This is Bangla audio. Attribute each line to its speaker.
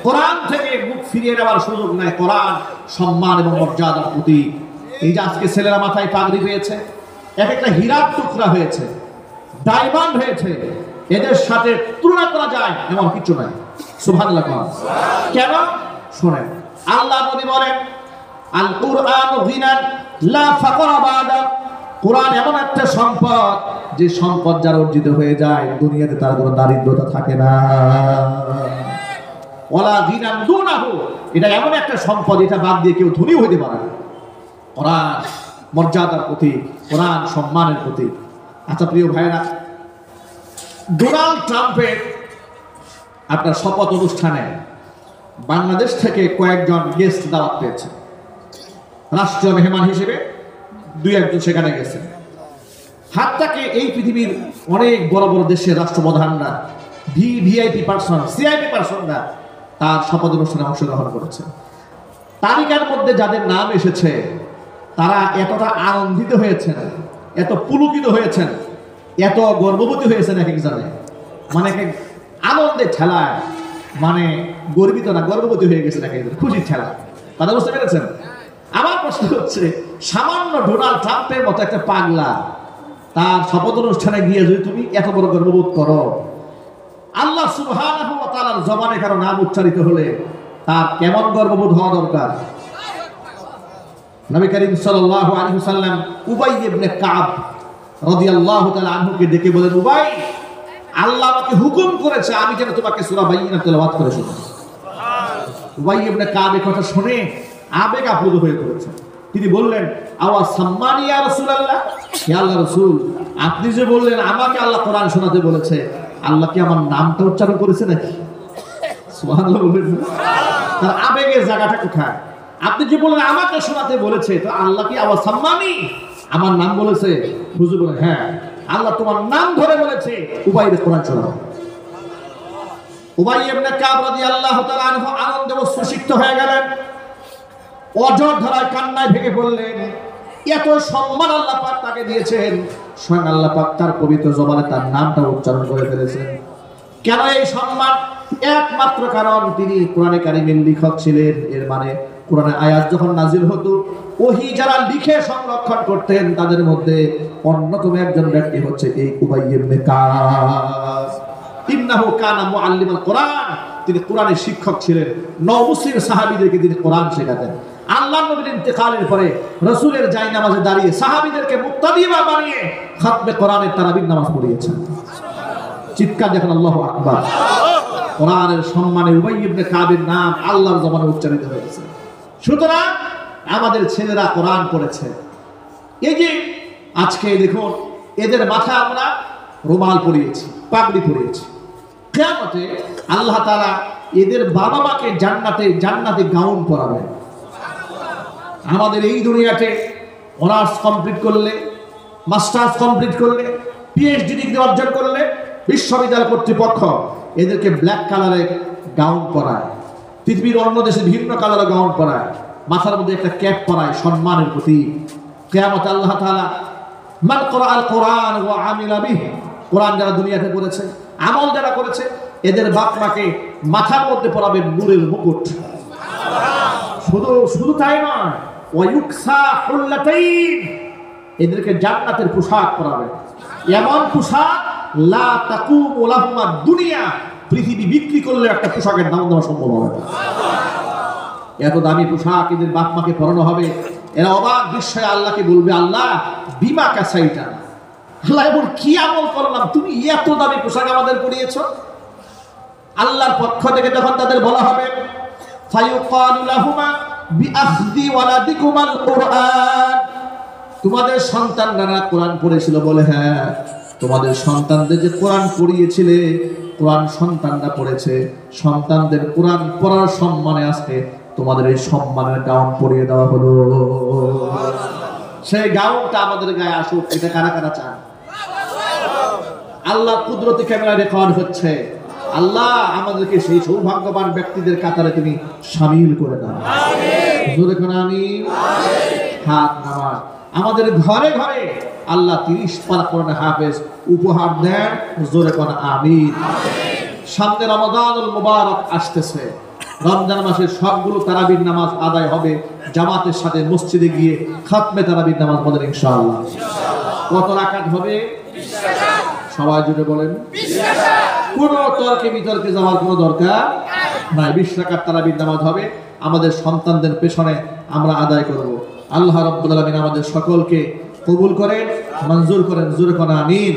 Speaker 1: কোরআন থেকে মুখ ফিরিয়ে নেওয়ার সুযোগ নাই। কোরআন সম্মান এবং মর্যাদার প্রতীক। এই যে আজকে ছেলেরা মাথায় পাগড়ি পেয়েছে, এক একটা হীরার টুকরা হয়েছে, ডায়মন্ড হয়েছে, এদের সাথে তুলনা করা যায় এমন কিছু নাই। সুবহানাল্লাহ। কেন? শোনেন, আল্লাহ নবী বলেন আল কুরআন গিনান লা ফাকরা বাদা। কোরআন এমন একটা সম্পদ, যে সম্পদ যার অর্জিত হয়ে যায় দুনিয়াতে তার কোনো দারিদ্রতা থাকে না। ওয়ালা গিনান দুনাহু, এটা এমন একটা সম্পদ, এটা বাদ দিয়ে কেউ ধনী হতে পারে না। কোরআন মর্যাদার প্রতীক, কোরআন সম্মানের প্রতীক। আচ্ছা প্রিয় ভাইরা, ডোনাল্ড ট্রাম্পের আপনার শপথ অনুষ্ঠানে বাংলাদেশ থেকে কয়েকজন গেস্ট দাওয়াত পেয়েছে, রাষ্ট্রীয় মেহমান হিসেবে দুই একজন সেখানে গেছেন। হাতটাকে এই পৃথিবীর অনেক বড় বড় দেশের রাষ্ট্রপ্রধানরা, ভিআইপি পার্সন, সিআইপি পার্সনরা তার শপথ অনুষ্ঠানে অংশগ্রহণ করেছে। তালিকার মধ্যে যাদের নাম এসেছে তারা এতটা আনন্দিত হয়েছেন, এত পুলকিত হয়েছেন, এত গর্ববতী হয়েছেন এক একজনে, মানে আনন্দে ঠেলায়, মানে গর্বিত না, গর্ববতী হয়ে গেছেন এক একজন, খুশির ঠেলা। কথা বুঝতে পেরেছেন? আমার প্রশ্ন হচ্ছে, সামান্য ডোনাল্ড ট্রাম্পের মতো একটা পাগলা তার শপথ অনুষ্ঠানে গিয়ে যদি তুমি এত বড় গর্ববোধ করো, আল্লাহ সুবহানাহু ওয়া তাআলার জবানে কারো নাম উচ্চারিত হলে তার কেমন গর্ববোধ হওয়া দরকার? নবী করিম সাল্লাল্লাহু আলাইহি ওয়াসাল্লাম উবাই ইবনে কাব রাদিয়াল্লাহু তাআলা আনহুকে ডেকে বলেন, উবাই, আল্লাহ আমাকে হুকুম করেছে আমি যেন তোমাকে সূরা বাইয়িনা তেলাওয়াত করে শোনাই। উবাই ইবনে কাব এই কথা শুনে আবেগ আপ্লুত হয়ে পড়েছে। তিনি বললেন, আওয়া সাম্মানি ইয়া রাসূলুল্লাহ, হে আল্লাহর রাসূল, আপনি যে বললেন আমাকে আল্লাহ কোরআন শোনাতে বলেছে, আল্লাহ কি আমার নামটা উচ্চারণ করেছে নাকি? সুবহানাল্লাহ বলবেন না? তার আবেগের জায়গাটা কোথায়? আপনি যে বললেন আমাকে শোনাতে বলেছে, তো আল্লাহ কি আওয়া সাম্মানি আমার নাম বলেছে? হুজুর বলেন, হ্যাঁ, আল্লাহ তোমার নাম ধরে বলেছে, উবাইর কোরআন শোনাও। উবাই ইবনে কাব রাদিয়াল্লাহু তাআলা আনহু আনন্দে উচ্ছ্বসিত হয়ে গেলেন, অজর ধারায় কান্নায় ভেঙে পড়লেন। এত সম্মান আল্লাহ পাক তাকে দিয়েছেন, স্বয়ং আল্লাহ পাক তার পবিত্র জবানে তার নামটা উচ্চারণ করে ফেলেছেন। কেন এই সম্মান? একমাত্র কারণ তিনি কোরআনে কারিমের লেখক ছিলেন। এর মানে কোরআনের আয়াত যখন নাজিল হতো, ওহী যারা লিখে সংরক্ষণ করতেন তাদের মধ্যে অন্যতম একজন ব্যক্তি হচ্ছে এই উবাই ইবনে কাব। ইন্নাহু কানা মুআল্লিমাল কোরআন, তিনি কোরআনের শিক্ষক ছিলেন। নবুসির সাহাবীদেরকে তিনি কোরআন শেখাতেন। আল্লাহর নবীর ইন্তেকালের পরে রাসূলের জায়নামাজে দাঁড়িয়ে সাহাবীদেরকে মুক্তাদিবা বানিয়ে খাতমে কোরআনের তারাবির নামাজ পড়িয়েছেন। চিৎকার দেখেন আল্লাহু আকবার। কোরআনের সম্মানে উবাই ইবনে কাবের নাম আল্লাহর জবানে উচ্চারিত হয়েছে। সুতরাং আমাদের ছেলেরা কোরআন পড়েছে। এই যে আজকে দেখুন, এদের মাথা আমরা রুমাল পরিয়েছি, পাগড়ি পরিয়েছি। কিয়ামতে আল্লাহ তাআলা এদের বাবা মাকে জান্নাতে গাউন পরাবেন। আমাদের এই দুনিয়াতে অনার্স কমপ্লিট করলে, মাস্টার্স কমপ্লিট করলে, পিএইচডি ডিগ্রি অর্জন করলে বিশ্ববিদ্যালয় কর্তৃপক্ষ এদেরকে ব্ল্যাক কালারের গাউন পরায়, পৃথিবীর অন্য দেশে ভিন্ন কালারের গাউন পরায়, মাথার মধ্যে একটা ক্যাপ পরায়, সম্মানের প্রতীক। কিয়ামতে আল্লাহ তাআলা মান ক্বরাআল কোরআন ওয়া আমিলা বিহি, কোরআন যারা দুনিয়াতে পড়েছে, আমল যারা করেছে, এদের বাপ মাকে মাথার মধ্যে পরাবেন নূরের মুকুট। শুধু তাই নয়, ওয়ায়ুকসা হুল্লাতাইন, এদেরকে জান্নাতের পোশাক পরাবে, এমন পোশাক লা তাকুমু লাহুমা দুনিয়া, পৃথিবী বিক্রি করলে একটা পোশাকের দাম দেওয়া সম্ভব হবে না। এত দামি পোশাক এদের বাপ মাকে পরানো হবে। এরা অবাক বিস্ময়ে আল্লাহকে বলবে, আল্লাহ বিমা কাসাইটা, আল্লাহ বল কি আমল করলাম তুমি এত দামি পোশাক আমাদের পরিয়েছো? আল্লাহর পক্ষ থেকে যখন তাদের বলা হবে, ফায়ুকালু লাহুমা বিআখযি ওয়ালাদিকুমাল কুরআন, তোমাদের সন্তানরা কোরআন পড়েছিল বলে, হ্যাঁ তোমাদের সন্তানদের যে কোরআন পড়িয়েছিলে, কোরআন সন্তানরা পড়েছে, সন্তানদের কোরআন পড়ার সম্মানে আজকে তোমাদের এই সম্মানের গাউন পরিয়ে দেওয়া হলো। সেই গাউনটা আমাদের গায়ে আসুক, এটা কারা কারা চান? আল্লাহ কুদরতি ক্যামেরা রেকর্ড হচ্ছে। আল্লাহ আমাদেরকে সেই সৌভাগ্যবান ব্যক্তিদের কাতারে তুমি শামিল করে দাও। জোরে করে আমিন। হাত নামাজ। আমাদের ঘরে ঘরে আল্লাহ 30 পারা কোরআন হাফেজ উপহার দেন। জোরে করে আমিন। সামনে রমাদানুল মুবারক আসতেছে। রমজান মাসে সবগুলো তারাবির নামাজ আদায় হবে জামাতের সাথে মসজিদে গিয়ে খাতমে তারাবির নামাজ পড়েন ইনশাআল্লাহ। কত রাকাত হবে? সবাই জুড়ে বলেন। কোন তর্কে বিতর্কে যাওয়ার কোনো দরকার নাই। 20 রাকাত তারাবির নামাজ হবে, আমাদের সন্তানদের পেছনে আমরা আদায় করব। আল্লাহ রাব্বুল আলামিন আমাদের সকলকে কবুল করেন, মঞ্জুর করেন, জোরে কোন আমিন।